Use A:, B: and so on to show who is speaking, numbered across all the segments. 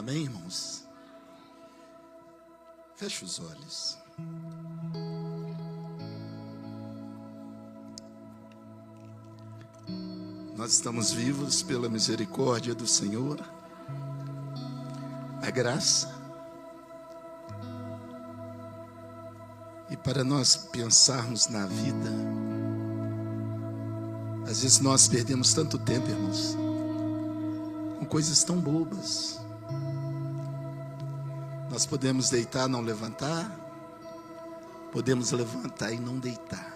A: Amém, irmãos? Feche os olhos. Nós estamos vivos pela misericórdia do Senhor, a graça. E para nós pensarmos na vida, às vezes nós perdemos tanto tempo, irmãos, com coisas tão bobas. Nós podemos deitar, não levantar. Podemos levantar e não deitar.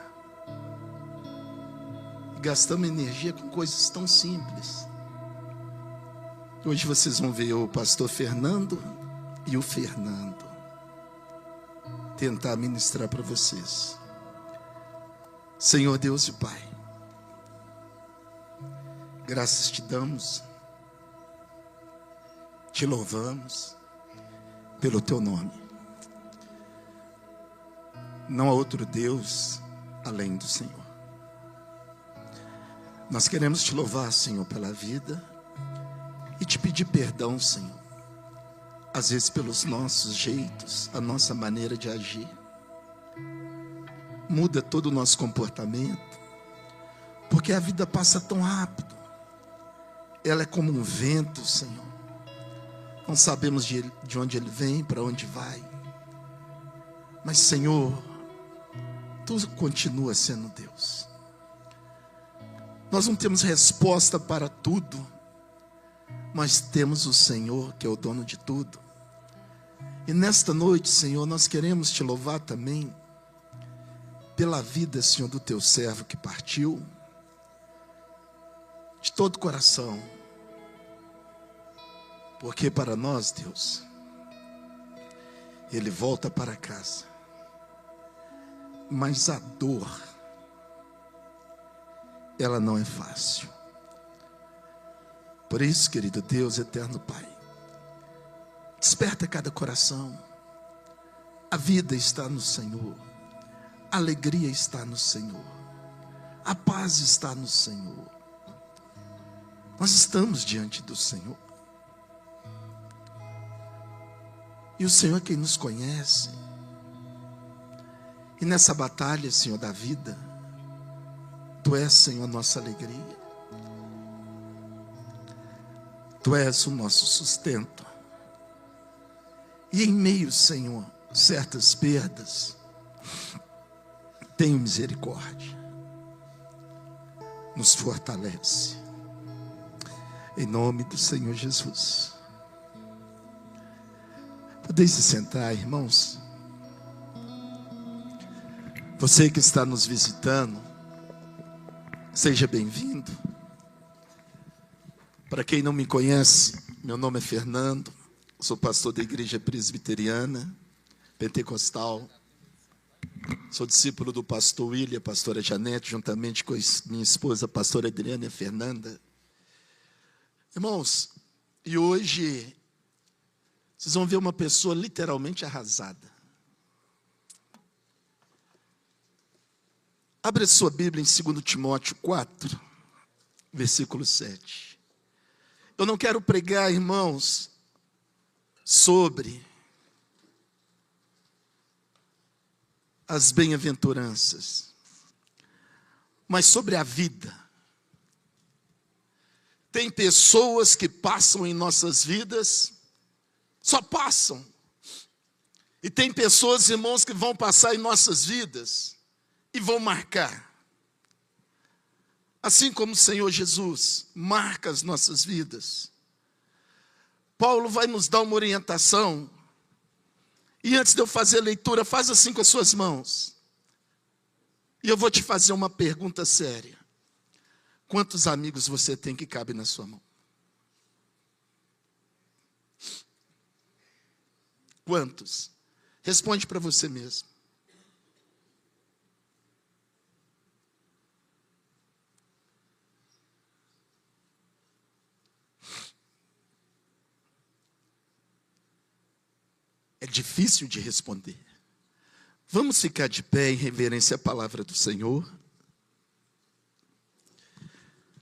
A: E gastamos energia com coisas tão simples. Hoje vocês vão ver o pastor Fernando e o Fernando tentar ministrar para vocês. Senhor Deus e Pai, graças te damos, te louvamos pelo teu nome. Não há outro Deus além do Senhor. Nós queremos te louvar, Senhor, pela vida e te pedir perdão, Senhor, às vezes pelos nossos jeitos, a nossa maneira de agir. Muda todo o nosso comportamento, porque a vida passa tão rápido. Ela é como um vento, Senhor. Não sabemos de onde ele vem, para onde vai. Mas, Senhor, tu continua sendo Deus. Nós não temos resposta para tudo, mas temos o Senhor, que é o dono de tudo. E nesta noite, Senhor, nós queremos te louvar também pela vida, Senhor, do teu servo que partiu, de todo o coração. Porque para nós, Deus, ele volta para casa, mas a dor, ela não é fácil. Por isso, querido Deus, eterno Pai, desperta cada coração. A vida está no Senhor, a alegria está no Senhor, a paz está no Senhor. Nós estamos diante do Senhor. E o Senhor é quem nos conhece. E nessa batalha, Senhor, da vida, tu és, Senhor, a nossa alegria. Tu és o nosso sustento. E em meio, Senhor, certas perdas, tenha misericórdia. Nos fortalece. Em nome do Senhor Jesus. Podem se sentar, irmãos. Você que está nos visitando, seja bem-vindo. Para quem não me conhece, meu nome é Fernando, sou pastor da Igreja Presbiteriana Pentecostal. Sou discípulo do pastor William, pastora Janete, juntamente com minha esposa, a pastora Adriana e a Fernanda. Irmãos, e hoje vocês vão ver uma pessoa literalmente arrasada. Abre a sua Bíblia em 2 Timóteo 4, versículo 7. Eu não quero pregar, irmãos, sobre as bem-aventuranças, mas sobre a vida. Tem pessoas que passam em nossas vidas, só passam. E tem pessoas, irmãos, que vão passar em nossas vidas e vão marcar. Assim como o Senhor Jesus marca as nossas vidas. Paulo vai nos dar uma orientação. E antes de eu fazer a leitura, faz assim com as suas mãos. E eu vou te fazer uma pergunta séria. Quantos amigos você tem que cabe na sua mão? Quantos? Responde para você mesmo. É difícil de responder. Vamos ficar de pé em reverência à palavra do Senhor.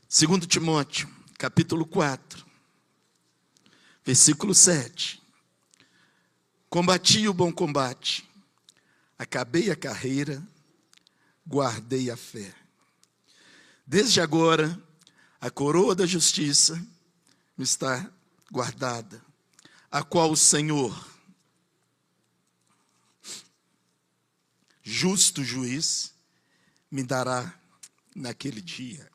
A: 2 Timóteo, capítulo 4, Versículo 7. Combati o bom combate, acabei a carreira, guardei a fé. Desde agora, a coroa da justiça me está guardada, a qual o Senhor, justo juiz, me dará naquele dia.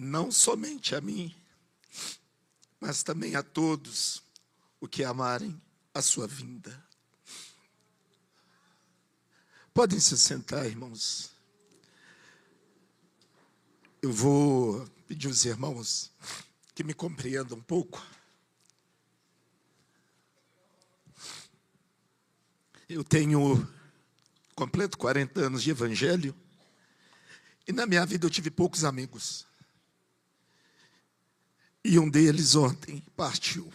A: Não somente a mim, mas também a todos o que amarem a sua vinda. Podem se sentar, irmãos. Eu vou pedir aos irmãos que me compreendam um pouco. Eu tenho completo 40 anos de evangelho e na minha vida eu tive poucos amigos. E um deles ontem partiu.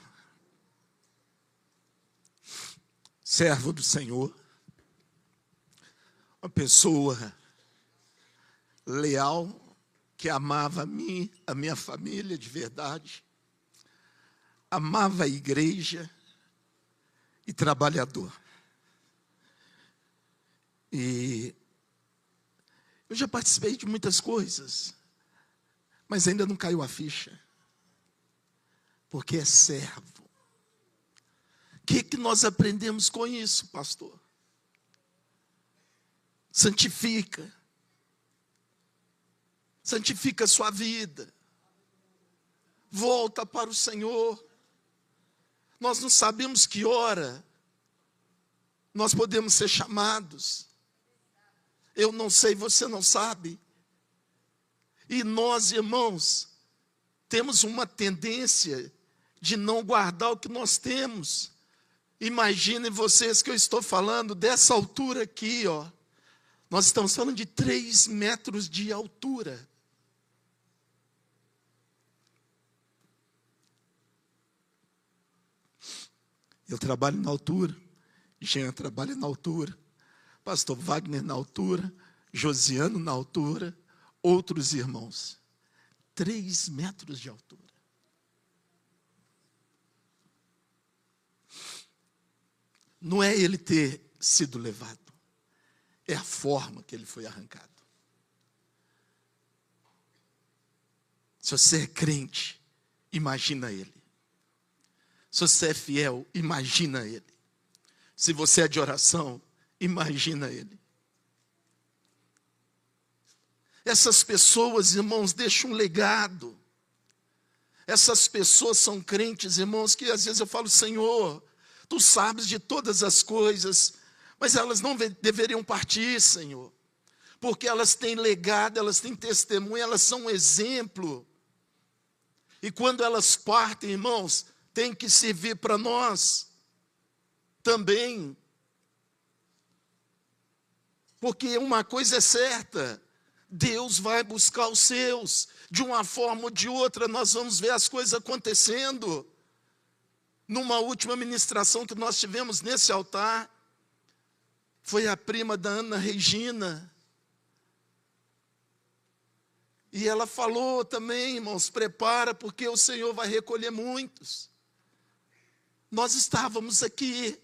A: Servo do Senhor, uma pessoa leal, que amava a mim, a minha família de verdade, amava a igreja e trabalhador. E eu já participei de muitas coisas, mas ainda não caiu a ficha. Porque é servo. O que nós aprendemos com isso, pastor? Santifica. Santifica a sua vida. Volta para o Senhor. Nós não sabemos que hora nós podemos ser chamados. Eu não sei, você não sabe. E nós, irmãos, temos uma tendência de não guardar o que nós temos. Imaginem vocês que eu estou falando dessa altura aqui, ó. Nós estamos falando de 3 metros de altura. Eu trabalho na altura, Jean trabalha na altura, pastor Wagner na altura, Josiano na altura, outros irmãos. 3 metros de altura. Não é ele ter sido levado, é a forma que ele foi arrancado. Se você é crente, imagina ele. Se você é fiel, imagina ele. Se você é de oração, imagina ele. Essas pessoas, irmãos, deixam um legado. Essas pessoas são crentes, irmãos, que às vezes eu falo, Senhor, Tu sabes de todas as coisas, mas elas não deveriam partir, Senhor. Porque elas têm legado, elas têm testemunho, elas são um exemplo. E quando elas partem, irmãos, tem que servir para nós também. Porque uma coisa é certa, Deus vai buscar os seus. De uma forma ou de outra, nós vamos ver as coisas acontecendo. Numa última ministração que nós tivemos nesse altar, foi a prima da Ana Regina. E ela falou também, irmãos, prepara, porque o Senhor vai recolher muitos. Nós estávamos aqui,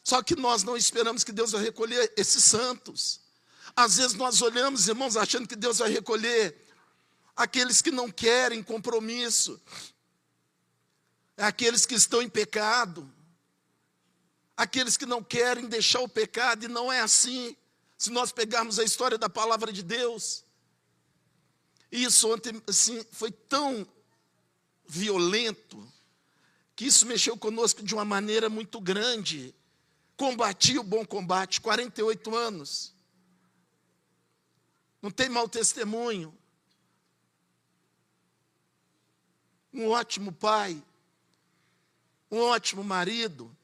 A: só que nós não esperamos que Deus vai recolher esses santos. Às vezes nós olhamos, irmãos, achando que Deus vai recolher aqueles que não querem compromisso, aqueles que estão em pecado, aqueles que não querem deixar o pecado, e não é assim. Se nós pegarmos a história da palavra de Deus, isso ontem assim, foi tão violento, que isso mexeu conosco de uma maneira muito grande. Combati o bom combate, 48 anos. Não tem mau testemunho. Um ótimo pai, um ótimo marido,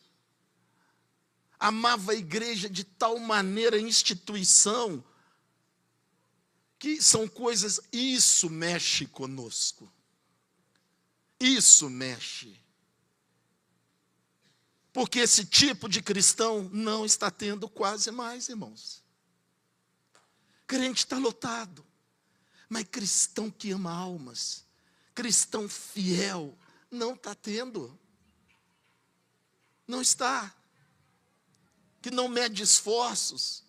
A: amava a igreja de tal maneira, a instituição, que são coisas, isso mexe conosco. Isso mexe. Porque esse tipo de cristão não está tendo quase mais, irmãos. Crente está lotado, mas cristão que ama almas, cristão fiel, não está tendo. Não está. Que não mede esforços.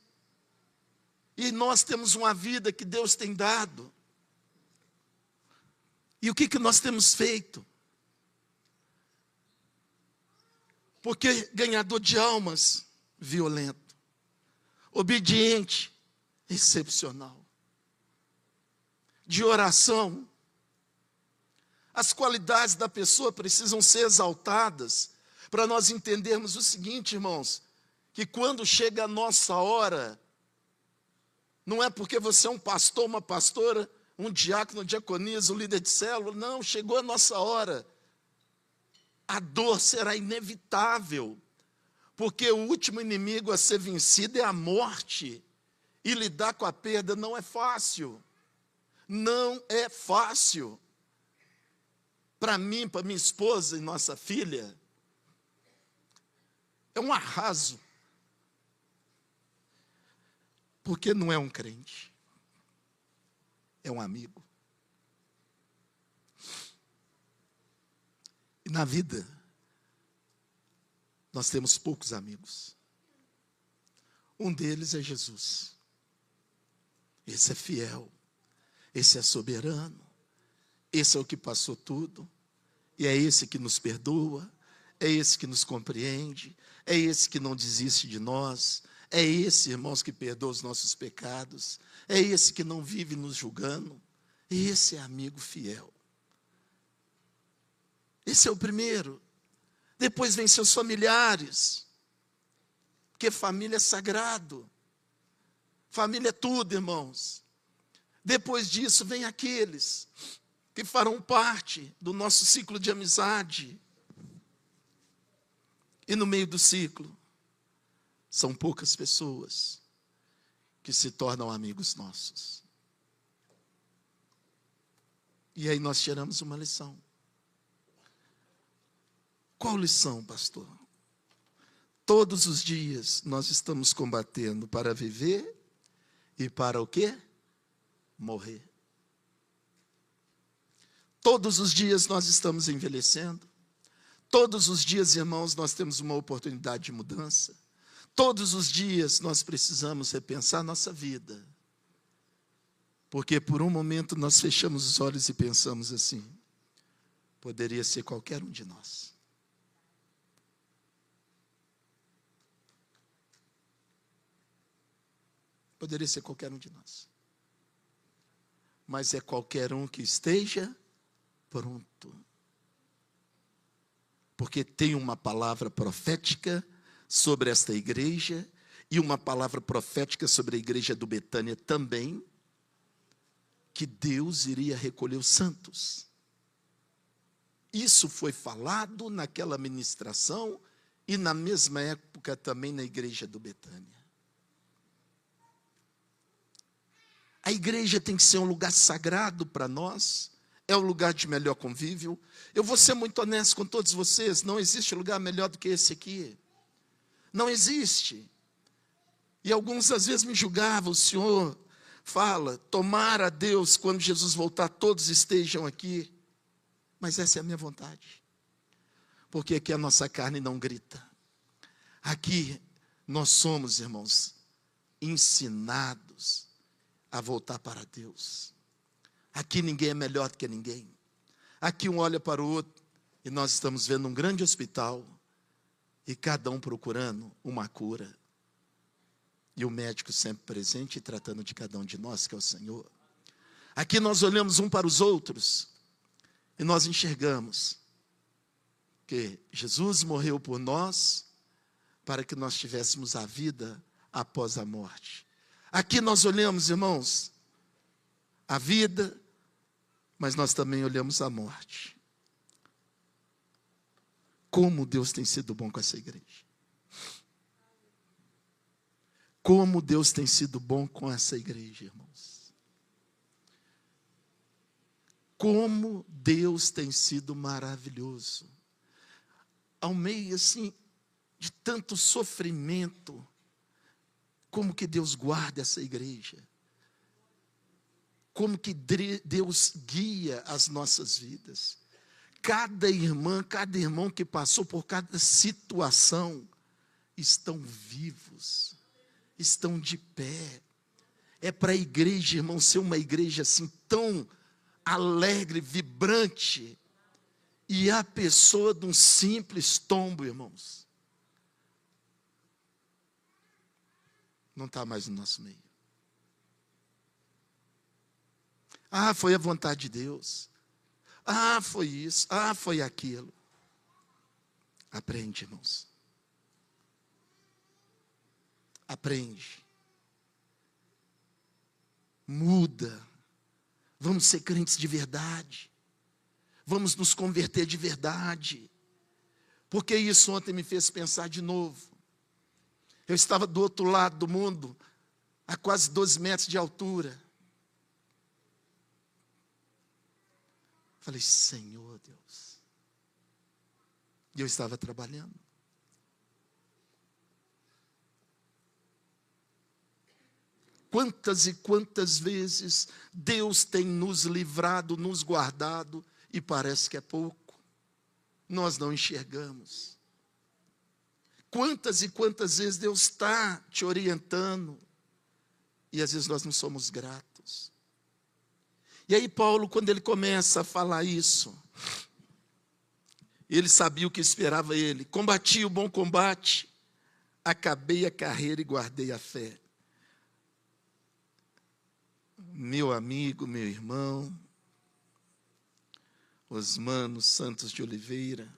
A: E nós temos uma vida que Deus tem dado. E o que nós temos feito? Porque ganhador de almas, violento. Obediente, excepcional. De oração. As qualidades da pessoa precisam ser exaltadas para nós entendermos o seguinte, irmãos, que quando chega a nossa hora, não é porque você é um pastor, uma pastora, um diácono, diaconisa, um líder de célula, não, chegou a nossa hora. A dor será inevitável, porque o último inimigo a ser vencido é a morte, e lidar com a perda não é fácil. Não é fácil. Para mim, para minha esposa e nossa filha, é um arraso. Porque não é um crente, é um amigo. E na vida, nós temos poucos amigos. Um deles é Jesus. Esse é fiel, esse é soberano, esse é o que passou tudo, e é esse que nos perdoa, é esse que nos compreende, é esse que não desiste de nós, é esse, irmãos, que perdoa os nossos pecados, é esse que não vive nos julgando, esse é amigo fiel. Esse é o primeiro. Depois vem seus familiares, porque família é sagrado, família é tudo, irmãos. Depois disso vem aqueles que farão parte do nosso ciclo de amizade. E no meio do ciclo, são poucas pessoas que se tornam amigos nossos. E aí nós tiramos uma lição. Qual lição, pastor? Todos os dias nós estamos combatendo para viver e para o quê? Morrer. Todos os dias nós estamos envelhecendo. Todos os dias, irmãos, nós temos uma oportunidade de mudança. Todos os dias nós precisamos repensar nossa vida. Porque por um momento nós fechamos os olhos e pensamos assim: poderia ser qualquer um de nós. Poderia ser qualquer um de nós. Mas é qualquer um que esteja pronto. Porque tem uma palavra profética sobre esta igreja, e uma palavra profética sobre a igreja do Betânia também, que Deus iria recolher os santos. Isso foi falado naquela ministração, e na mesma época também na igreja do Betânia. A igreja tem que ser um lugar sagrado para nós, é um lugar de melhor convívio. Eu vou ser muito honesto com todos vocês, não existe lugar melhor do que esse aqui. Não existe. E alguns às vezes me julgavam: o senhor fala, tomara a Deus, quando Jesus voltar, todos estejam aqui. Mas essa é a minha vontade. Porque aqui a nossa carne não grita. Aqui nós somos, irmãos, ensinados a voltar para Deus. Aqui ninguém é melhor do que ninguém. Aqui um olha para o outro e nós estamos vendo um grande hospital e cada um procurando uma cura. E o médico sempre presente e tratando de cada um de nós, que é o Senhor. Aqui nós olhamos um para os outros e nós enxergamos que Jesus morreu por nós para que nós tivéssemos a vida após a morte. Aqui nós olhamos, irmãos, a vida, mas nós também olhamos a morte. Como Deus tem sido bom com essa igreja. Como Deus tem sido bom com essa igreja, irmãos. Como Deus tem sido maravilhoso. Ao meio, assim, de tanto sofrimento, como que Deus guarda essa igreja. Como que Deus guia as nossas vidas. Cada irmã, cada irmão que passou por cada situação, estão vivos, estão de pé. É para a igreja, irmão, ser uma igreja assim tão alegre, vibrante. E a pessoa de um simples tombo, irmãos, não está mais no nosso meio. Ah, foi a vontade de Deus. Ah, foi isso. Ah, foi aquilo. Aprende, irmãos. Aprende. Muda. Vamos ser crentes de verdade. Vamos nos converter de verdade. Porque isso ontem me fez pensar de novo. Eu estava do outro lado do mundo, a quase 12 metros de altura. Falei, Senhor Deus. E eu estava trabalhando. Quantas e quantas vezes Deus tem nos livrado, nos guardado, e parece que é pouco. Nós não enxergamos. Quantas e quantas vezes Deus está te orientando, e às vezes nós não somos gratos. E aí Paulo, quando ele começa a falar isso, ele sabia o que esperava ele. Combati o bom combate, acabei a carreira e guardei a fé. Meu amigo, meu irmão, Osmano Santos de Oliveira,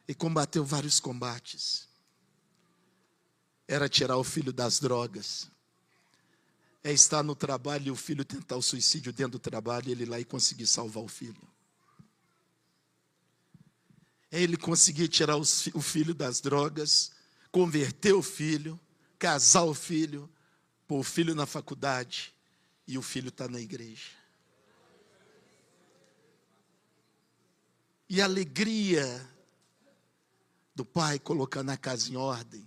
A: e combateu vários combates. Era tirar o filho das drogas. É estar no trabalho e o filho tentar o suicídio dentro do trabalho, e ele ir lá e conseguir salvar o filho. É ele conseguir tirar o filho das drogas, converter o filho, casar o filho, pôr o filho na faculdade, e o filho está na igreja. E a alegria do pai colocando a casa em ordem.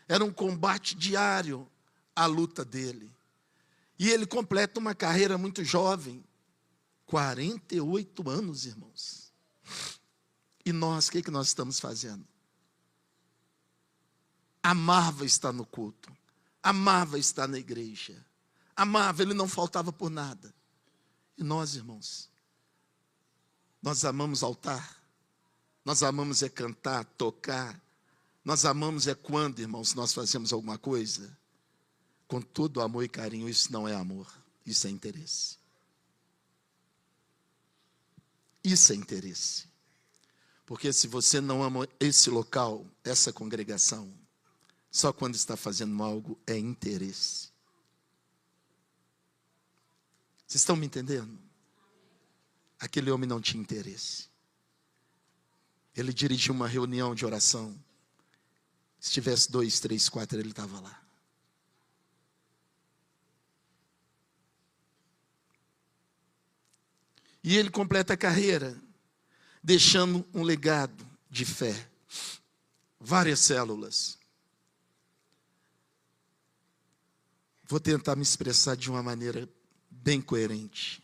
A: Era um combate diário, a luta dele. E ele completa uma carreira muito jovem, 48 anos, irmãos. E nós, o que nós estamos fazendo? Amava estar no culto, amava estar na igreja, amava, ele não faltava por nada. E nós, irmãos, nós amamos altar, nós amamos é cantar, tocar, nós amamos é quando, irmãos, nós fazemos alguma coisa com todo amor e carinho. Isso não é amor, isso é interesse. Isso é interesse. Porque se você não ama esse local, essa congregação, só quando está fazendo algo é interesse. Vocês estão me entendendo? Aquele homem não tinha interesse. Ele dirigiu uma reunião de oração. Se tivesse 2, 3, 4, ele estava lá. E ele completa a carreira, deixando um legado de fé. Várias células. Vou tentar me expressar de uma maneira bem coerente.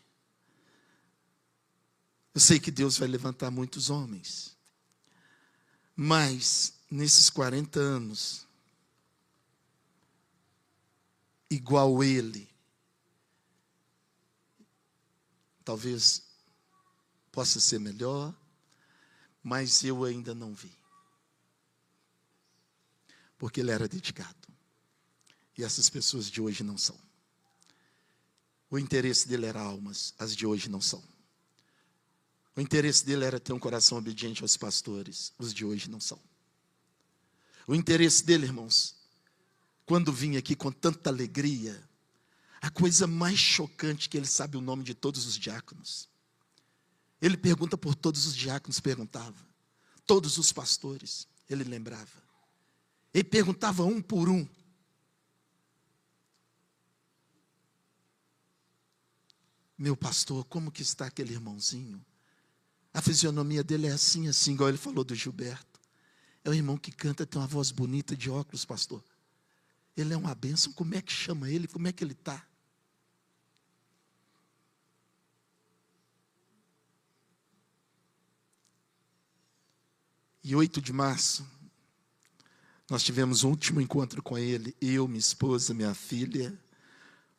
A: Eu sei que Deus vai levantar muitos homens. Mas, nesses 40 anos, igual ele, talvez possa ser melhor, mas eu ainda não vi. Porque ele era dedicado. E essas pessoas de hoje não são. O interesse dele era almas, as de hoje não são. O interesse dele era ter um coração obediente aos pastores, os de hoje não são. O interesse dele, irmãos, quando vinha aqui com tanta alegria, a coisa mais chocante que ele sabe o nome de todos os diáconos. Ele pergunta por todos os diáconos, perguntava. Todos os pastores, ele lembrava. Ele perguntava um por um. meu pastor, como que está aquele irmãozinho? A fisionomia dele é assim, assim, igual ele falou do Gilberto. É um irmão que canta, tem uma voz bonita, de óculos, pastor. Ele é uma bênção, como é que chama ele? Como é que ele está? E 8 de março, nós tivemos um último encontro com ele, eu, minha esposa, minha filha,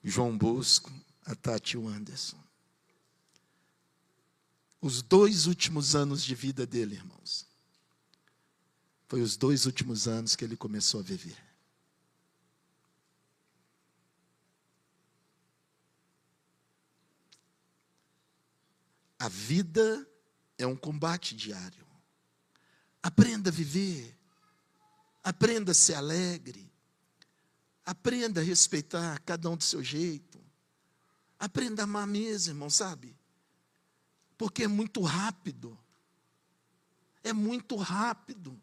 A: João Bosco, a Tati e o Anderson. Os 2 últimos anos de vida dele, irmãos, foi os 2 últimos anos que ele começou a viver. A vida é um combate diário. Aprenda a viver. Aprenda a ser alegre. Aprenda a respeitar cada um do seu jeito. Aprenda a amar mesmo, irmão, sabe? Porque é muito rápido. É muito rápido.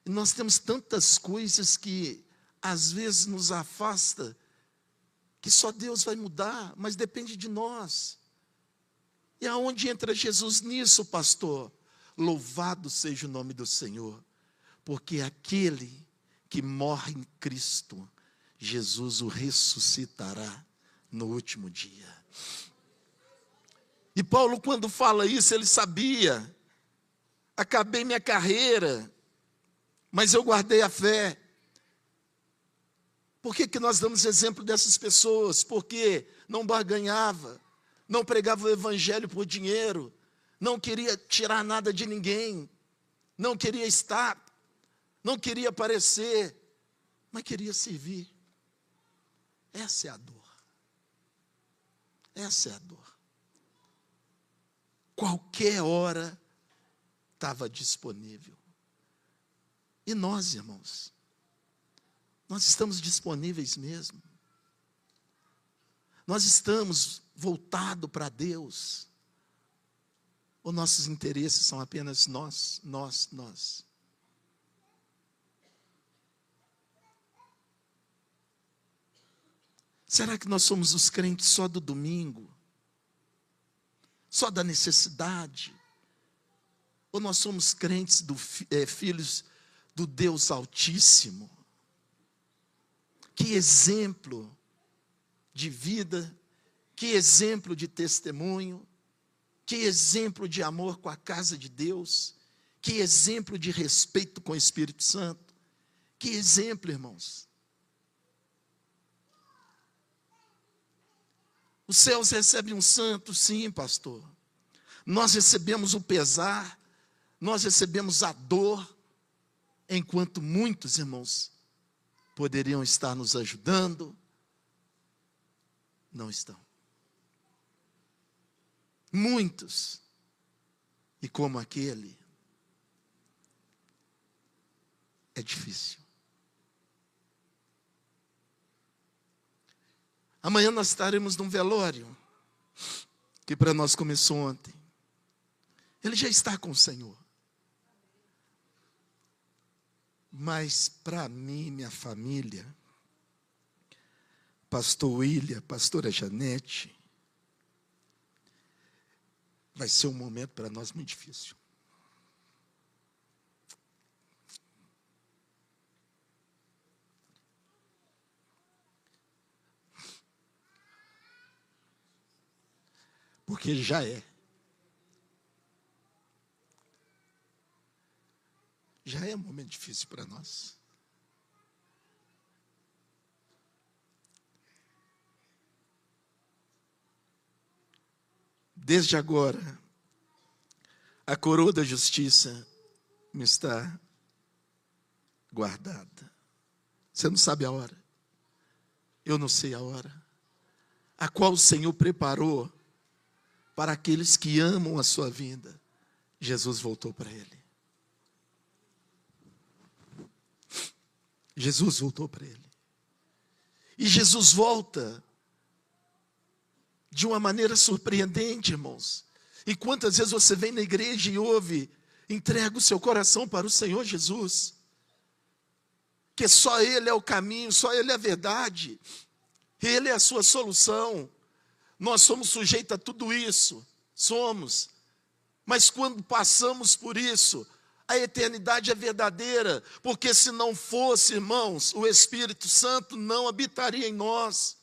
A: E nós temos tantas coisas que às vezes nos afasta, que só Deus vai mudar, mas depende de nós. E aonde entra Jesus nisso, pastor? Louvado seja o nome do Senhor, porque aquele que morre em Cristo, Jesus o ressuscitará no último dia. E Paulo, quando fala isso, ele sabia, acabei minha carreira, mas eu guardei a fé. Por que nós damos exemplo dessas pessoas? Porque não barganhava, não pregava o evangelho por dinheiro, não queria tirar nada de ninguém, não queria estar, não queria aparecer, mas queria servir. Essa é a dor. Essa é a dor. Qualquer hora estava disponível. E nós, irmãos, nós estamos disponíveis mesmo. Nós estamos voltados para Deus. Ou nossos interesses são apenas nós. Será que nós somos os crentes só do domingo? Só da necessidade? Ou nós somos crentes, filhos do Deus Altíssimo? Que exemplo de vida, que exemplo de testemunho, que exemplo de amor com a casa de Deus, que exemplo de respeito com o Espírito Santo, que exemplo, irmãos. Os céus recebem um santo, sim, pastor. Nós recebemos o pesar, nós recebemos a dor, enquanto muitos, irmãos, poderiam estar nos ajudando, não estão. Muitos, e como aquele, é difícil. Amanhã nós estaremos num velório, que para nós começou ontem. Ele já está com o Senhor. Mas para mim e minha família, pastor William, pastora Janete, vai ser um momento para nós muito difícil. Porque já é. Já é um momento difícil para nós. Desde agora, a coroa da justiça me está guardada. Você não sabe a hora. Eu não sei a hora. A qual o Senhor preparou para aqueles que amam a sua vinda. Jesus voltou para ele. Jesus voltou para ele. E Jesus volta de uma maneira surpreendente, irmãos. E quantas vezes você vem na igreja e ouve, entrega o seu coração para o Senhor Jesus, que só Ele é o caminho, só Ele é a verdade, Ele é a sua solução. Nós somos sujeitos a tudo isso, somos. Mas quando passamos por isso, a eternidade é verdadeira, porque se não fosse, irmãos, o Espírito Santo não habitaria em nós.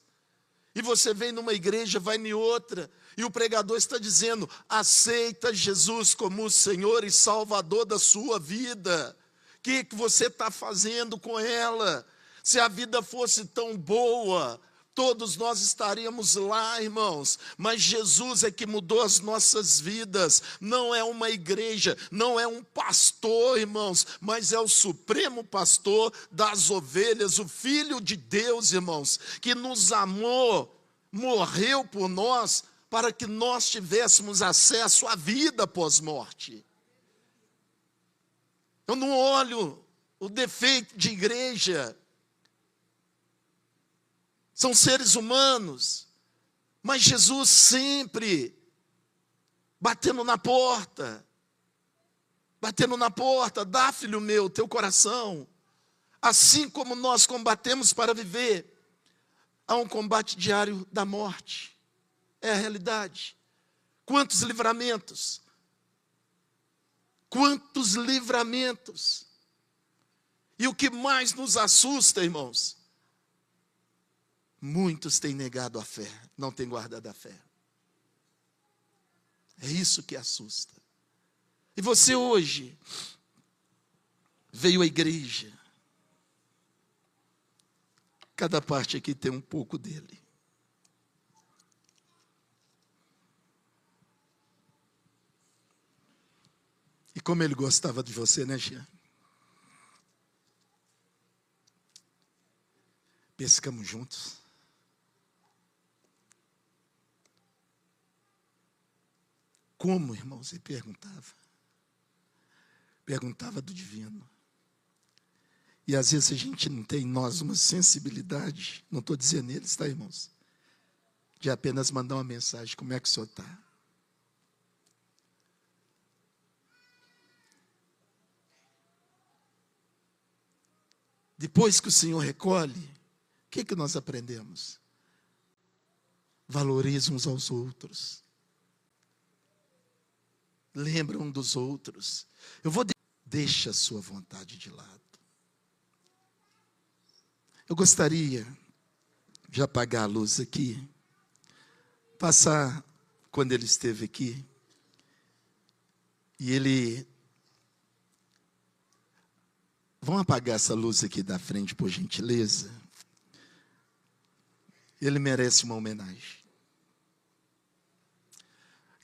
A: E você vem numa igreja, vai em outra, e o pregador está dizendo: aceita Jesus como o Senhor e Salvador da sua vida. O que você está fazendo com ela? Se a vida fosse tão boa, todos nós estaríamos lá, irmãos, mas Jesus é que mudou as nossas vidas. Não é uma igreja, não é um pastor, irmãos, mas é o supremo pastor das ovelhas, o Filho de Deus, irmãos, que nos amou, morreu por nós, para que nós tivéssemos acesso à vida pós-morte. Eu não olho o defeito de igreja. São seres humanos, mas Jesus sempre batendo na porta, dá, filho meu, teu coração. Assim como nós combatemos para viver, há um combate diário da morte, é a realidade. Quantos livramentos, e o que mais nos assusta, irmãos, muitos têm negado a fé, não têm guardado a fé. É isso que assusta. E você hoje veio à igreja. Cada parte aqui tem um pouco dele. E como ele gostava de você, né, Jean? Pescamos juntos. Como, irmãos? Ele perguntava. Perguntava do divino. E às vezes a gente não tem em nós uma sensibilidade, não estou dizendo eles, tá, irmãos? De apenas mandar uma mensagem: como é que o senhor está? Depois que o Senhor recolhe, o que nós aprendemos? Valorize uns aos outros. Lembra um dos outros. Deixa a sua vontade de lado. Eu gostaria de apagar a luz aqui, passar quando ele esteve aqui, e ele... Vamos apagar essa luz aqui da frente, por gentileza? Ele merece uma homenagem.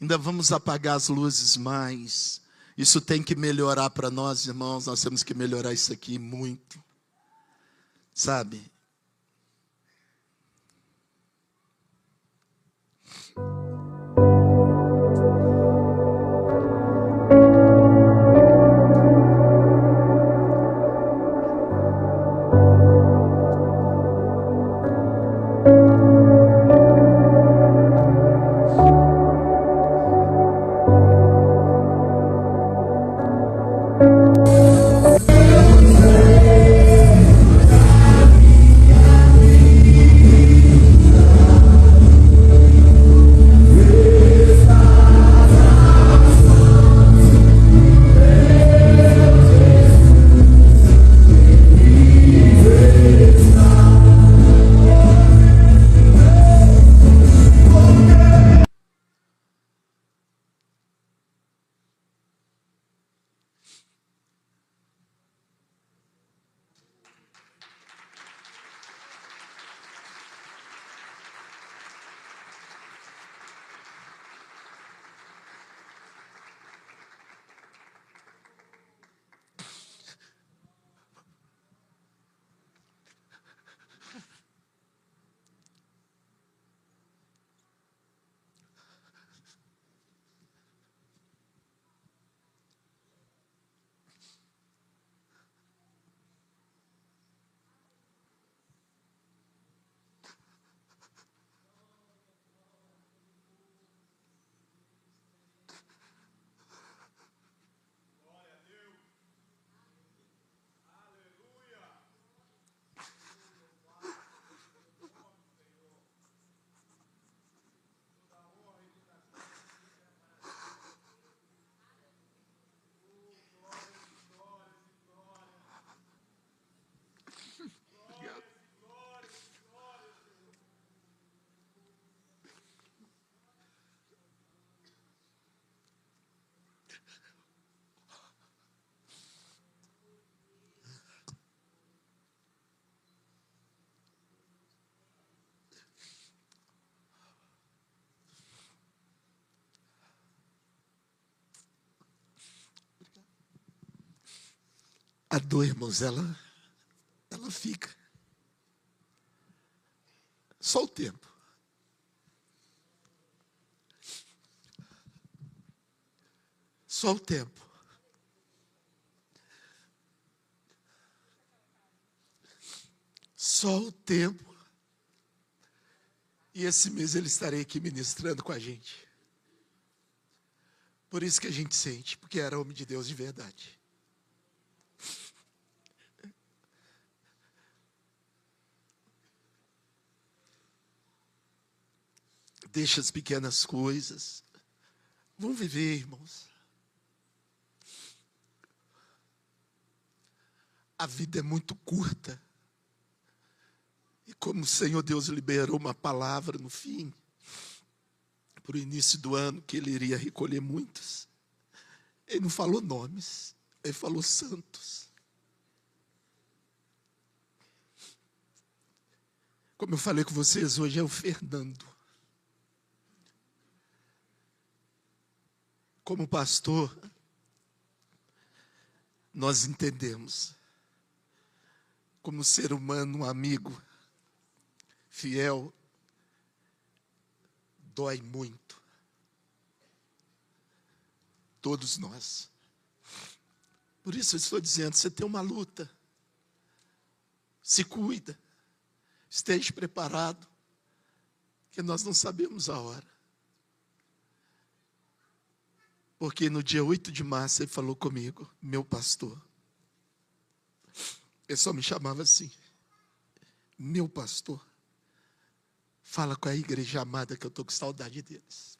A: Ainda vamos apagar as luzes mais. Isso tem que melhorar para nós, irmãos. Nós temos que melhorar isso aqui muito. Sabe? A dor, irmãos, ela fica. Só o tempo. Só o tempo. Só o tempo. E esse mês ele estarei aqui ministrando com a gente. Por isso que a gente sente, porque era homem de Deus de verdade. Deixa as pequenas coisas. Vamos viver, irmãos. A vida é muito curta. E como o Senhor Deus liberou uma palavra no fim, para o início do ano, que Ele iria recolher muitos, Ele não falou nomes, Ele falou santos. Como eu falei com vocês, hoje é o Fernando. Como pastor, nós entendemos, como ser humano, um amigo fiel, dói muito. Todos nós. Por isso eu estou dizendo, você tem uma luta. Se cuida. Esteja preparado, que nós não sabemos a hora. Porque no dia 8 de março ele falou comigo, meu pastor. Ele só me chamava assim, meu pastor. Fala com a igreja amada que eu estou com saudade deles.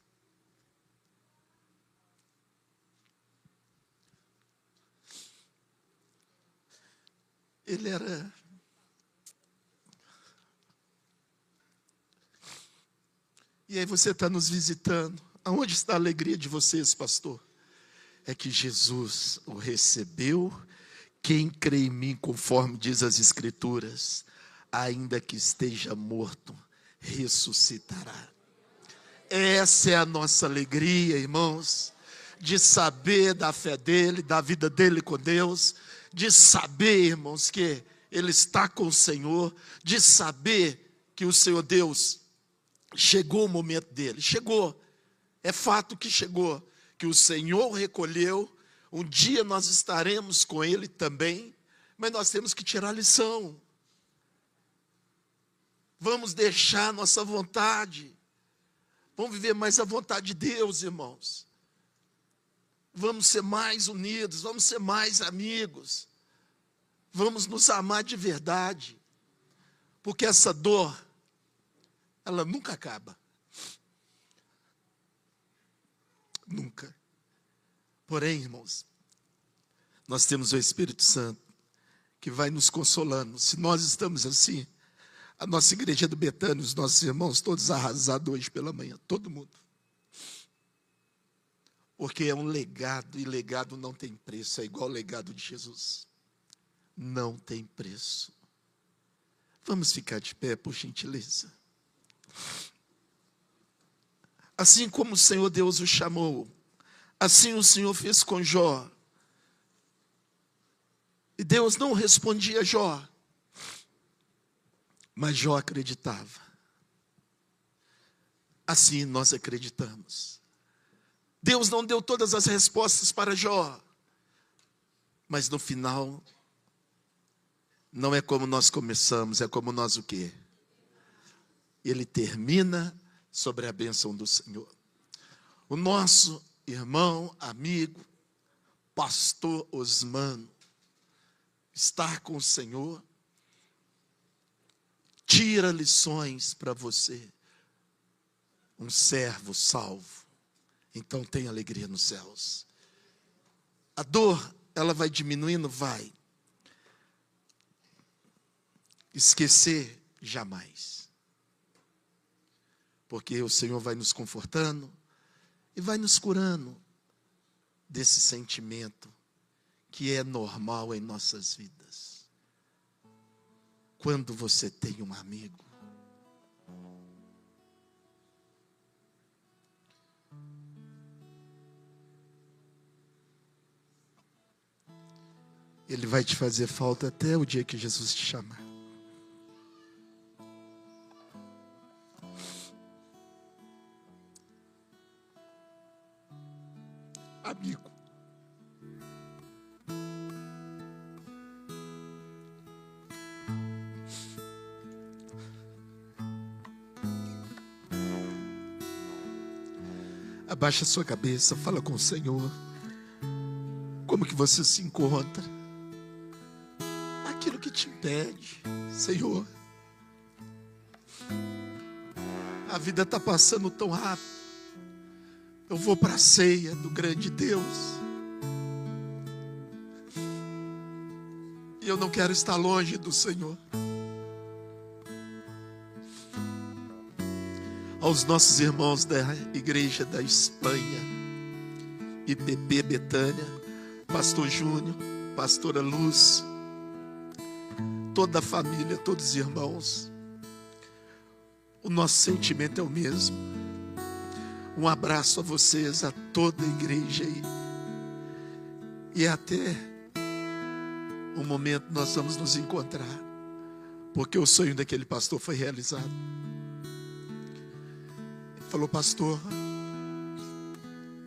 A: Ele era... E aí você está nos visitando. Aonde está a alegria de vocês, pastor? É que Jesus o recebeu. Quem crê em mim, conforme diz as Escrituras, ainda que esteja morto, ressuscitará. Essa é a nossa alegria, irmãos, de saber da fé dele, da vida dele com Deus, de saber, irmãos, que ele está com o Senhor, de saber que o Senhor Deus chegou o momento dele, chegou, é fato que chegou, que o Senhor recolheu, um dia nós estaremos com ele também, mas nós temos que tirar a lição. Vamos deixar nossa vontade. Vamos viver mais a vontade de Deus, irmãos. Vamos ser mais unidos, vamos ser mais amigos. Vamos nos amar de verdade. Porque essa dor, ela nunca acaba. Nunca. Porém, irmãos, nós temos o Espírito Santo que vai nos consolando. Se nós estamos assim, a nossa igreja do Betânia, os nossos irmãos, todos arrasados hoje pela manhã, todo mundo. Porque é um legado, e legado não tem preço, é igual o legado de Jesus. Não tem preço. Vamos ficar de pé, por gentileza. Assim como o Senhor Deus o chamou, assim o Senhor fez com Jó. E Deus não respondia a Jó, mas Jó acreditava. Assim nós acreditamos. Deus não deu todas as respostas para Jó, mas no final, não é como nós começamos, é como nós o quê? Ele termina sobre a bênção do Senhor. O nosso irmão, amigo, pastor Osmano, estar com o Senhor, tira lições para você. Um servo salvo, então tem alegria nos céus. A dor, ela vai diminuindo? Vai. Esquecer, jamais. Porque o Senhor vai nos confortando e vai nos curando desse sentimento que é normal em nossas vidas. Quando você tem um amigo, Ele vai te fazer falta até o dia que Jesus te chamar. Amigo, abaixa a sua cabeça, fala com o Senhor. Como que você se encontra? Aquilo que te impede, Senhor. A vida está passando tão rápido. Eu vou para a ceia do grande Deus. E eu não quero estar longe do Senhor. Aos nossos irmãos da igreja da Espanha, IPP Betânia, Pastor Júnior, Pastora Luz, toda a família, todos os irmãos, o nosso sentimento é o mesmo. Um abraço a vocês, a toda a igreja aí. E até um momento nós vamos nos encontrar, porque o sonho daquele pastor foi realizado. Ele falou: pastor,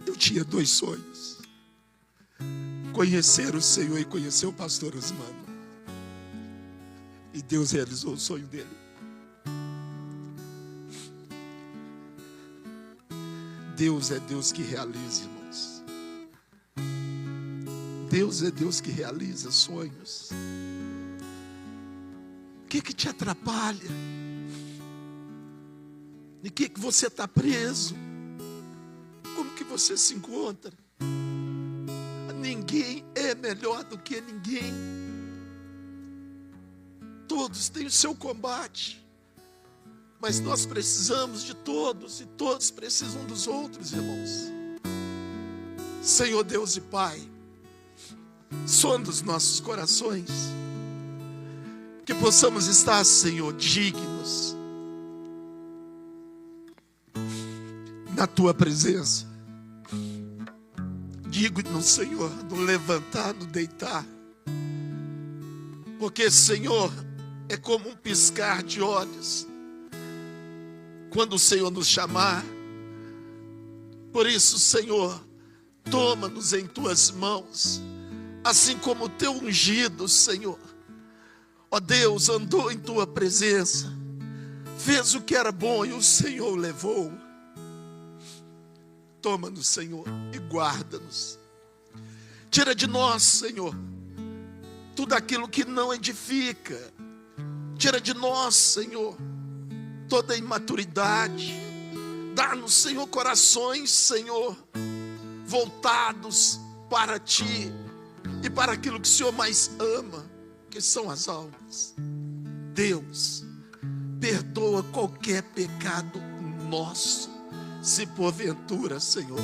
A: eu tinha 2 sonhos: conhecer o Senhor e conhecer o pastor Osmano. E Deus realizou o sonho dele. Deus é Deus que realiza, irmãos. Deus é Deus que realiza sonhos. O que te atrapalha? Em que você está preso? Como que você se encontra? Ninguém é melhor do que ninguém. Todos têm o seu combate. Mas nós precisamos de todos, e todos precisam dos outros, irmãos. Senhor Deus e Pai, sonda os nossos corações, que possamos estar, Senhor, dignos na Tua presença. Dignos, Senhor, no levantar, no deitar. Porque, Senhor, é como um piscar de olhos quando o Senhor nos chamar. Por isso, Senhor, toma-nos em Tuas mãos, assim como o Teu ungido, Senhor, ó Deus, andou em Tua presença, fez o que era bom e o Senhor o levou. Toma-nos, Senhor, e guarda-nos. Tira de nós, Senhor, tudo aquilo que não edifica. Tira de nós, Senhor, toda a imaturidade. Dá-nos, Senhor, corações, Senhor, voltados para Ti e para aquilo que o Senhor mais ama, que são as almas. Deus, perdoa qualquer pecado nosso, se porventura, Senhor,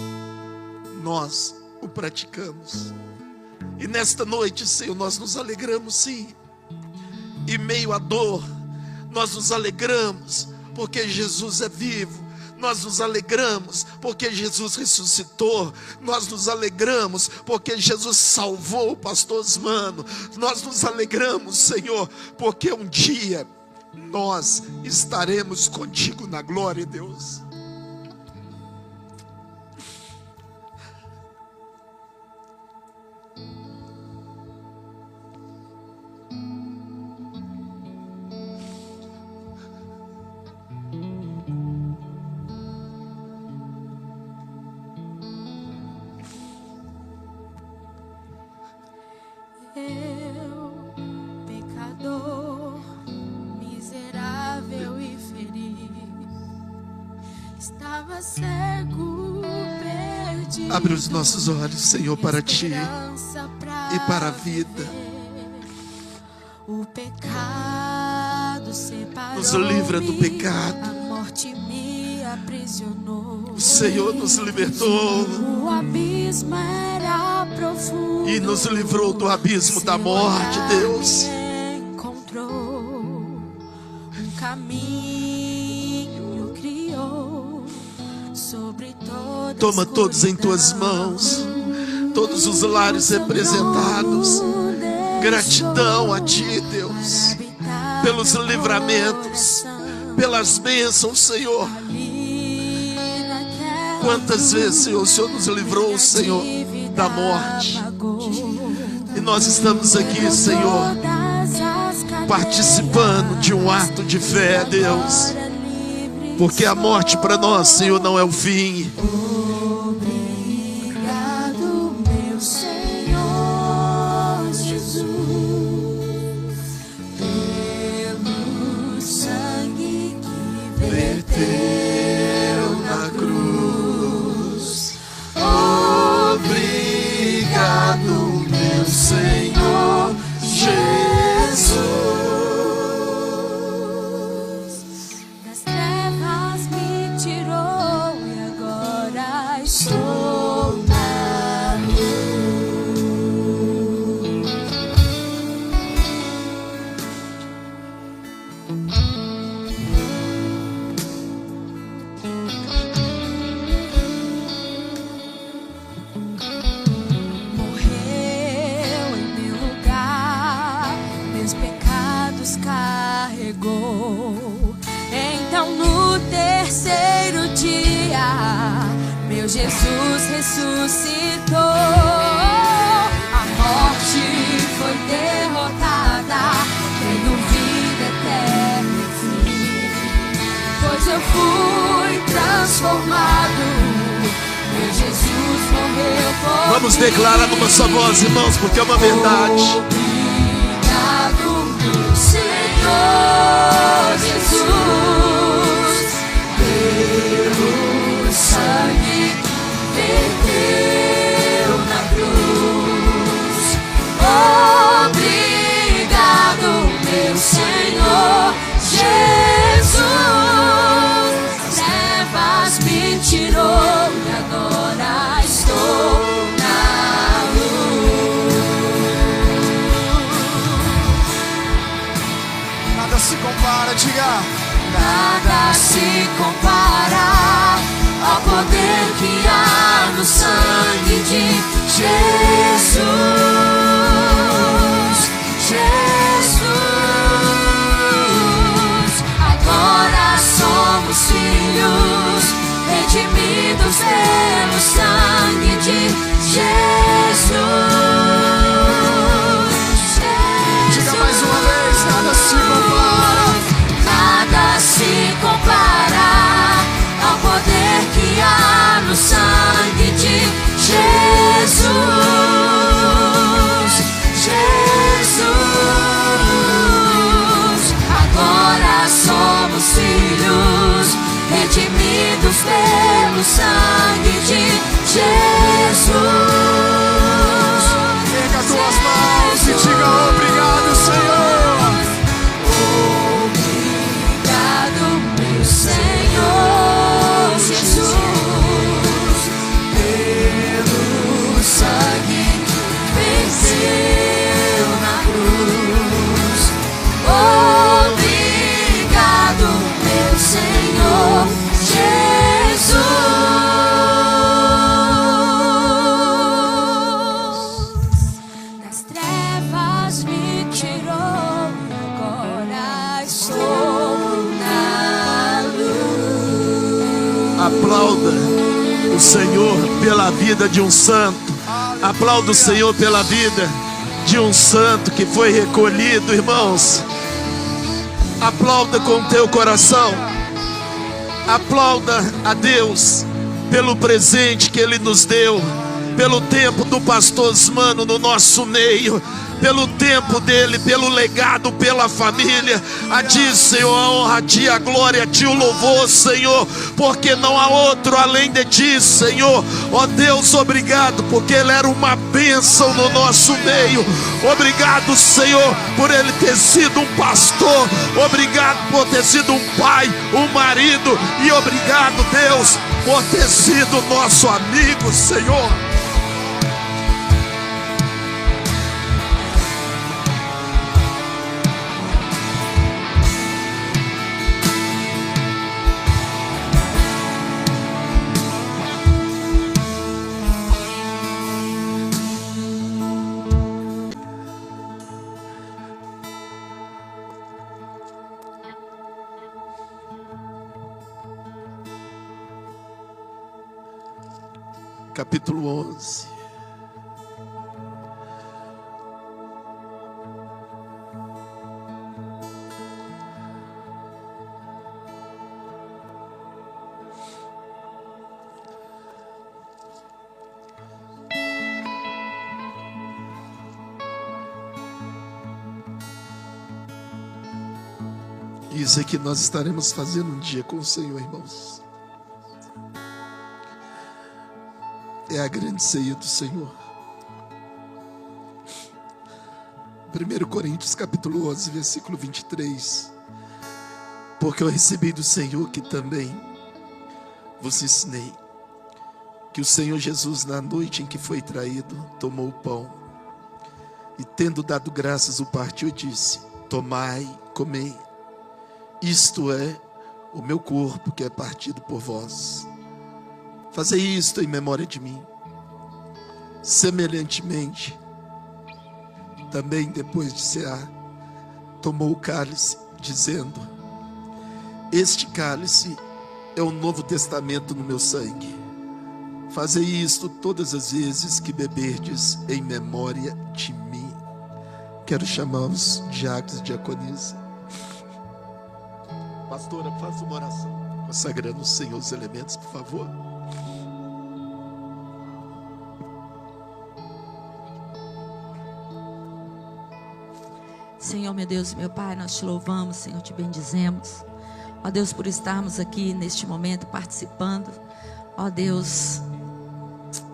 A: nós o praticamos. E nesta noite, Senhor, nós nos alegramos, sim. Em meio à dor, nós nos alegramos, porque Jesus é vivo. Nós nos alegramos porque Jesus ressuscitou. Nós nos alegramos porque Jesus salvou o pastor Osmano. Nós nos alegramos, Senhor, porque um dia nós estaremos contigo na glória, Deus. Abre os nossos olhos, Senhor, para Ti e para a vida. Nos livra do pecado. O Senhor nos libertou e nos livrou do abismo da morte, Deus. Toma todos em Tuas mãos, todos os lares representados, Gratidão a Ti, Deus, pelos livramentos, pelas bênçãos, Senhor. Quantas vezes, Senhor, o Senhor nos livrou, Senhor, da morte. E nós estamos aqui, Senhor, participando de um ato de fé, Deus. Porque a morte para nós, Senhor, não é o fim.
B: Obrigado, meu Senhor Jesus, pelo sangue que verteu na cruz. Obrigado, meu Senhor Jesus. Das trevas me tirou e agora estou na luz. Morreu em meu lugar, meus pecados carregou. Então no terceiro dia, meu Jesus ressuscitou. A morte foi derrotada, tenho vida eterna, enfim. Pois eu fui transformado, meu Jesus morreu por
A: Vamos
B: mim.
A: declarar numa só voz, irmãos, porque é uma verdade.
B: Obrigado, meu Senhor Jesus, pelo sangue que verteu na cruz. Obrigado, meu Senhor Jesus. Trevas me tirou e agora estou na luz.
C: Nada se compara, diga.
B: Nada se compara ao poder que há no sangue de Jesus. Jesus, agora somos filhos, redimidos pelo sangue de Jesus.
C: Diga mais uma vez, nada se compara.
B: Nada se compara ao poder que há no sangue de Jesus. Jesus, agora somos filhos, redimidos pelo sangue de Jesus.
C: Erga as tuas mãos e diga obrigado, Senhor.
B: Obrigado, meu Senhor Jesus, pelo sangue que venceu na cruz. Obrigado, meu Senhor Jesus. Das trevas me tirou e agora estou na luz.
A: Aplauda o Senhor pela vida de um santo. Aplauda o Senhor pela vida de um santo que foi recolhido, irmãos. Aplauda com o teu coração. Aplauda a Deus pelo presente que Ele nos deu, pelo tempo do pastor Osmano no nosso meio, pelo tempo dele, pelo legado, pela família. A ti, Senhor, a honra, a ti, a glória, a ti o louvor, Senhor, porque não há outro além de ti, Senhor. Ó Deus, obrigado, porque ele era uma bênção no nosso meio. Obrigado, Senhor, por ele ter sido um pastor. Obrigado por ter sido um pai, um marido. E obrigado, Deus, por ter sido nosso amigo, Senhor. capítulo 11. Isso é que nós estaremos fazendo um dia com o Senhor, irmãos. É a grande ceia do Senhor. 1 Coríntios capítulo 11, versículo 23. Porque eu recebi do Senhor que também vos ensinei, que o Senhor Jesus, na noite em que foi traído, tomou o pão e, tendo dado graças, o partiu e disse: tomai, comei, isto é o meu corpo que é partido por vós. Fazei isto em memória de mim. Semelhantemente, também depois de cear, tomou o cálice, dizendo: este cálice é o novo testamento no meu sangue. Fazei isto todas as vezes que beberdes em memória de mim. Quero chamar os diáconos e diaconisa. Pastora, faça uma oração consagrando o Senhor os elementos, por favor.
D: Senhor, meu Deus e meu Pai, nós te louvamos, Senhor, te bendizemos. Ó Deus, por estarmos aqui neste momento participando, ó Deus,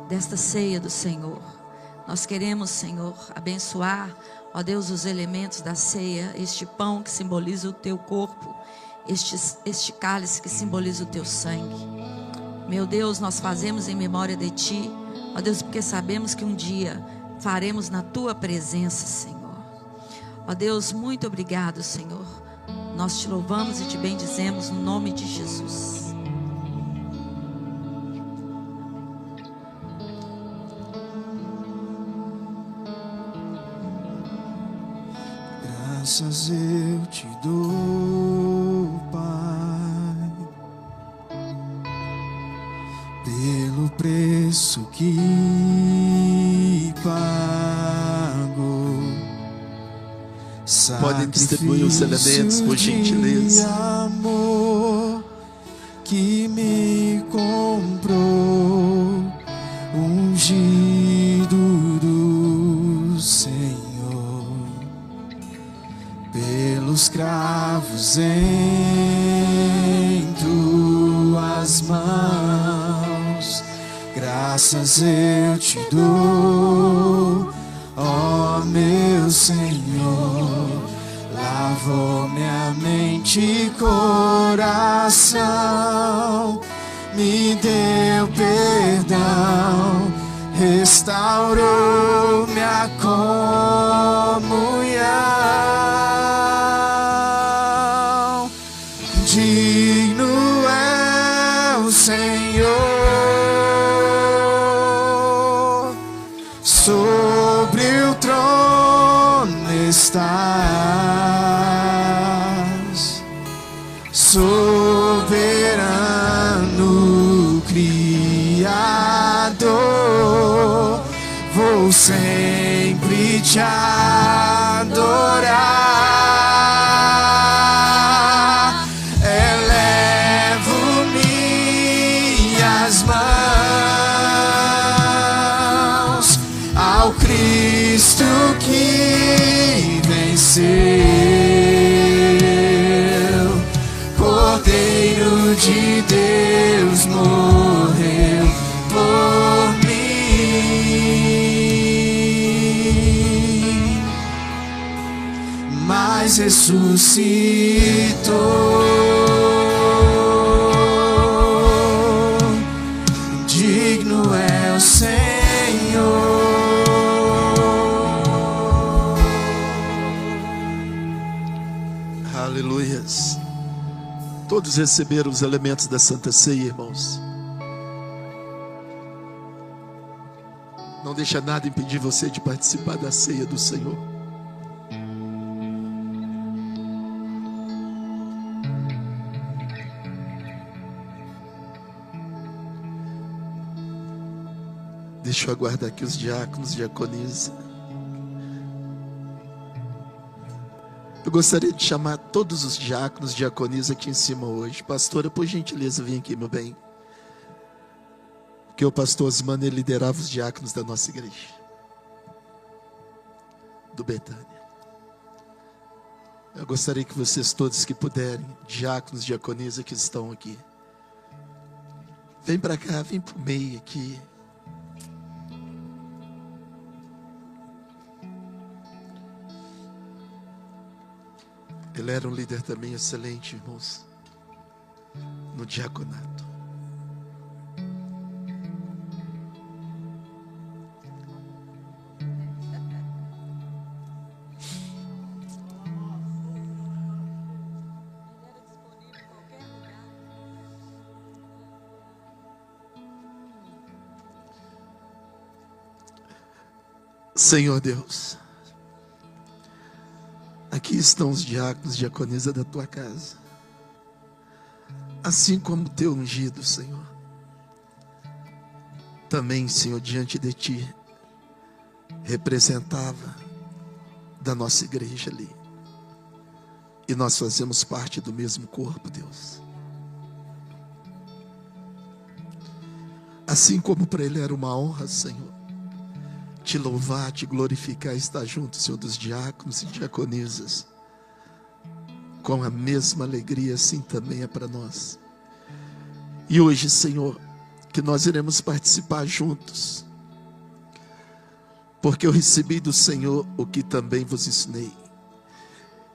D: desta ceia do Senhor. Nós queremos, Senhor, abençoar, ó Deus, os elementos da ceia, este pão que simboliza o teu corpo, este cálice que simboliza o teu sangue. Meu Deus, nós fazemos em memória de ti, ó Deus, porque sabemos que um dia faremos na tua presença, Senhor. Ó Deus, muito obrigado, Senhor. Nós te louvamos e te bendizemos no nome de Jesus.
C: Graças eu te dou, Pai, pelo preço que pagou.
A: Podem distribuir os elementos, por gentileza.
C: Amor que me comprou, ungido do Senhor, pelos cravos em tuas mãos. Graças eu te dou, ó meu Senhor, lavou minha mente e coração, me deu perdão, restaurou minha comunhão. Digno é o Senhor, sobre o trono estás, soberano Criador, vou sempre te adorar. Elevo minhas mãos ao Cristo que venceu, Cordeiro de Deus, morreu por mim, mas ressuscitou. Digno é o Senhor.
A: Aleluias. Todos receberam os elementos da Santa Ceia, irmãos. Não deixa nada impedir você de participar da ceia do Senhor. Deixa eu aguardar aqui os diáconos, diaconisa. Eu gostaria de chamar todos os diáconos, diaconisa aqui em cima hoje. Pastora, por gentileza, vem aqui, meu bem. Porque o pastor Osmano, ele liderava os diáconos da nossa igreja, do Betânia. Eu gostaria que vocês todos que puderem, diáconos, diaconisa que estão aqui, vem para cá, vem para o meio aqui. Ele era um líder também excelente, irmãos, no diaconato. Senhor Deus, aqui estão os diáconos, diaconisa da tua casa, assim como o teu ungido, Senhor, também, Senhor, diante de ti, representava da nossa igreja ali, e nós fazemos parte do mesmo corpo, Deus. Assim como para ele era uma honra, Senhor, te louvar, te glorificar, estar junto, Senhor, dos diáconos e diaconisas, com a mesma alegria, assim também é para nós. E hoje, Senhor, que nós iremos participar juntos, porque eu recebi do Senhor o que também vos ensinei,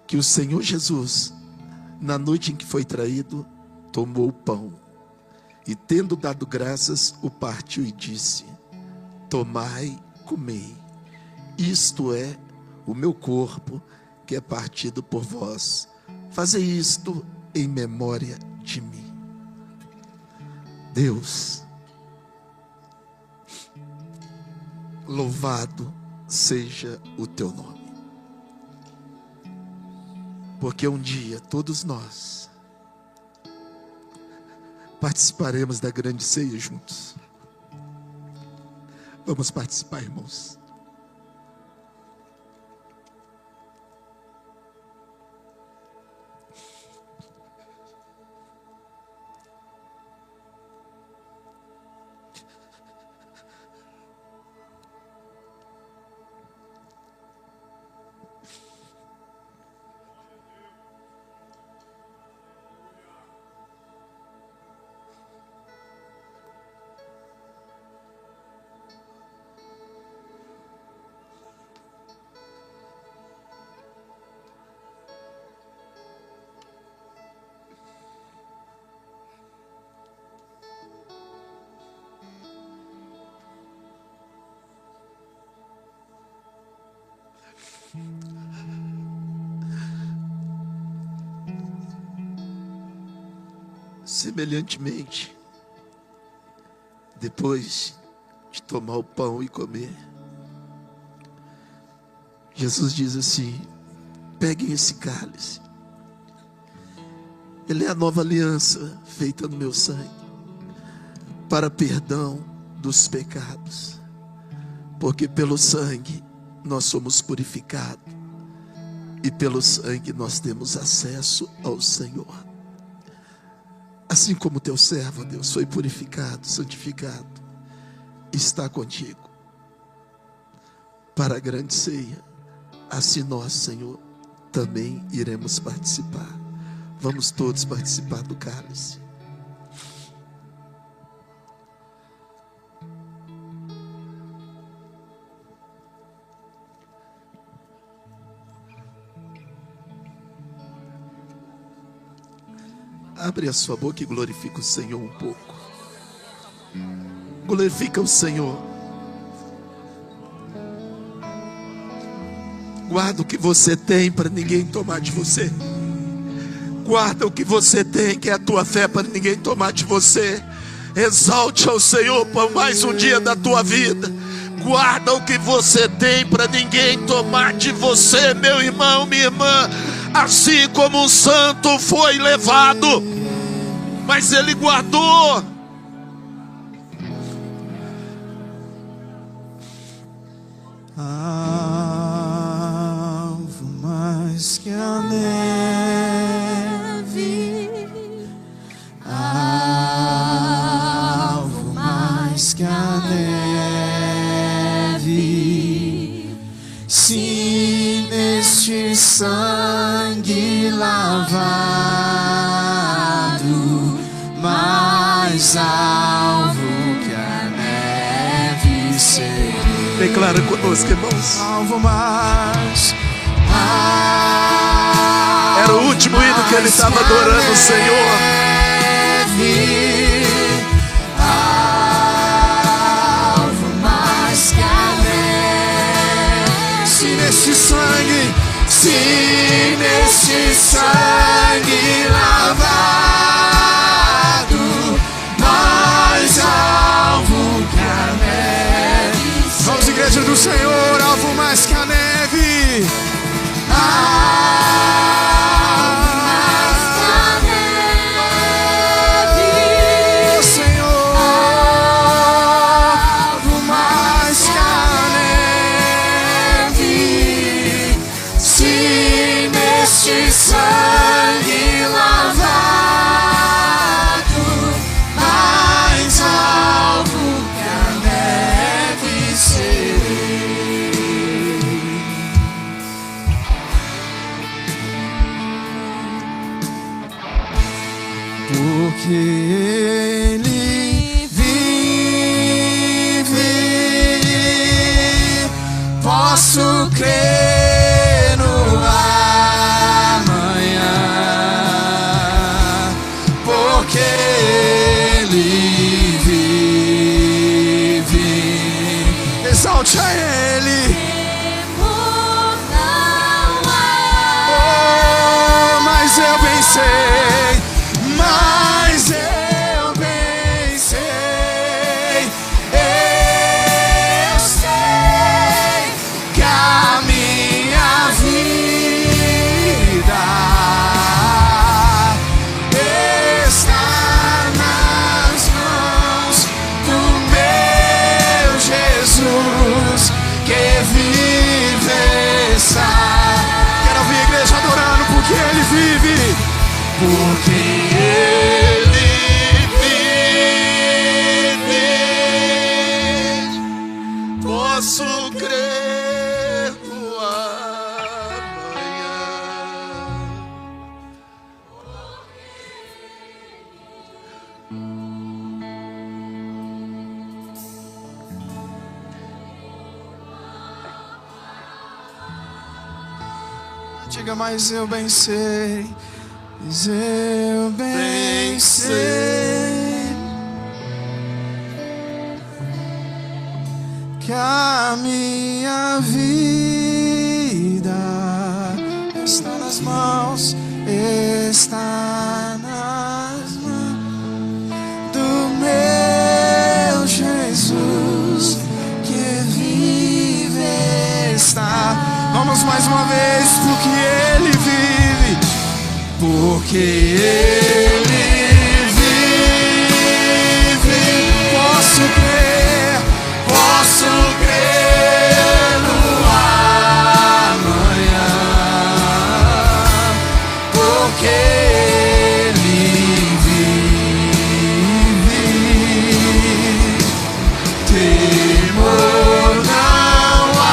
A: que o Senhor Jesus, na noite em que foi traído, tomou o pão, e tendo dado graças, o partiu e disse: tomai, comei, isto é o meu corpo, que é partido por vós. Fazei isto em memória de mim. Deus, louvado seja o teu nome, porque um dia todos nós participaremos da grande ceia juntos. Vamos participar, irmãos. Semelhantemente, depois de tomar o pão e comer, Jesus diz assim: peguem esse cálice, ele é a nova aliança feita no meu sangue, para perdão dos pecados, porque pelo sangue nós somos purificados, e pelo sangue nós temos acesso ao Senhor. Assim como teu servo, Deus, foi purificado, santificado, está contigo para a grande ceia, assim nós, Senhor, também iremos participar. Vamos todos participar do cálice. Abre a sua boca e glorifica o Senhor um pouco. Glorifica o Senhor. Guarda o que você tem para ninguém tomar de você. Guarda o que você tem, que é a tua fé, para ninguém tomar de você. Exalte ao Senhor por mais um dia da tua vida. Guarda o que você tem para ninguém tomar de você, meu irmão, minha irmã. Assim como um santo foi levado, mas ele guardou.
C: que a neve, alvo mais que a neve. Se neste sangue lavado, mais alvo que a neve serei.
A: Declara conosco, irmãos.
C: Alvo mais.
A: Era o último hino que ele estava adorando o Senhor.
C: Alvo mais que a neve. Se neste sangue, se neste sangue lavado, mais alvo que a neve. Vamos, igreja do Senhor, alvo mais que a neve. Senhor, alvo mais que a neve. Se neste sangue lavado, mais alvo que a neve serei. Porque Ele vive, posso crer no amanhã. Porque Ele vive, exalte a Ele. Oh, mas eu bem sei, mas eu bem sei, eu sei que a minha vida está nas mãos do meu Jesus, que vive está. Quero ouvir a igreja adorando, porque Ele vive. Porque Ele vive, posso crer no amanhã. Diga, mas eu bem sei. Mas eu bem sei que a minha vida está nas mãos do meu Jesus, que vive está. Vamos mais uma vez, porque Ele vive. Porque Ele vive, posso crer no amanhã. Porque Ele vive, temor não há.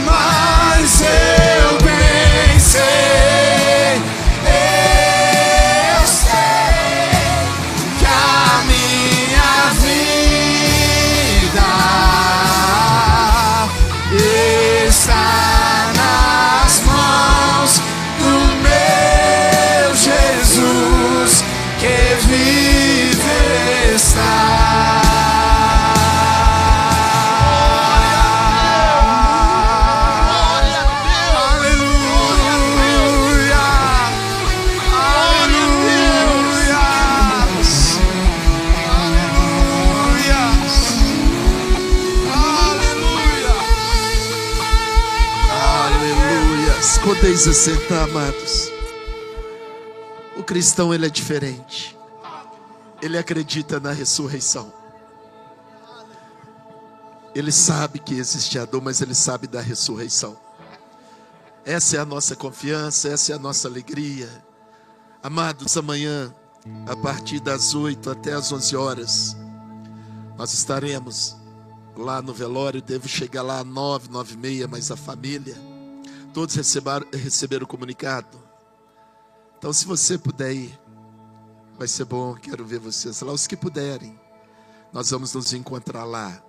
C: Mas eu bem sei, eu sei que a minha vida está nas mãos do meu Jesus, que vive está.
A: Podeis acertar, amados. O cristão, ele é diferente. Ele acredita na ressurreição. Ele sabe que existe a dor, mas Ele sabe da ressurreição. Essa é a nossa confiança, essa é a nossa alegria. Amados, amanhã, a partir das 8 até as 11 horas, nós estaremos lá no velório. Devo chegar lá às 9, 9h30, mas a família, todos receberam o comunicado. Então, se você puder ir, vai ser bom, quero ver vocês lá. Os que puderem, nós vamos nos encontrar lá.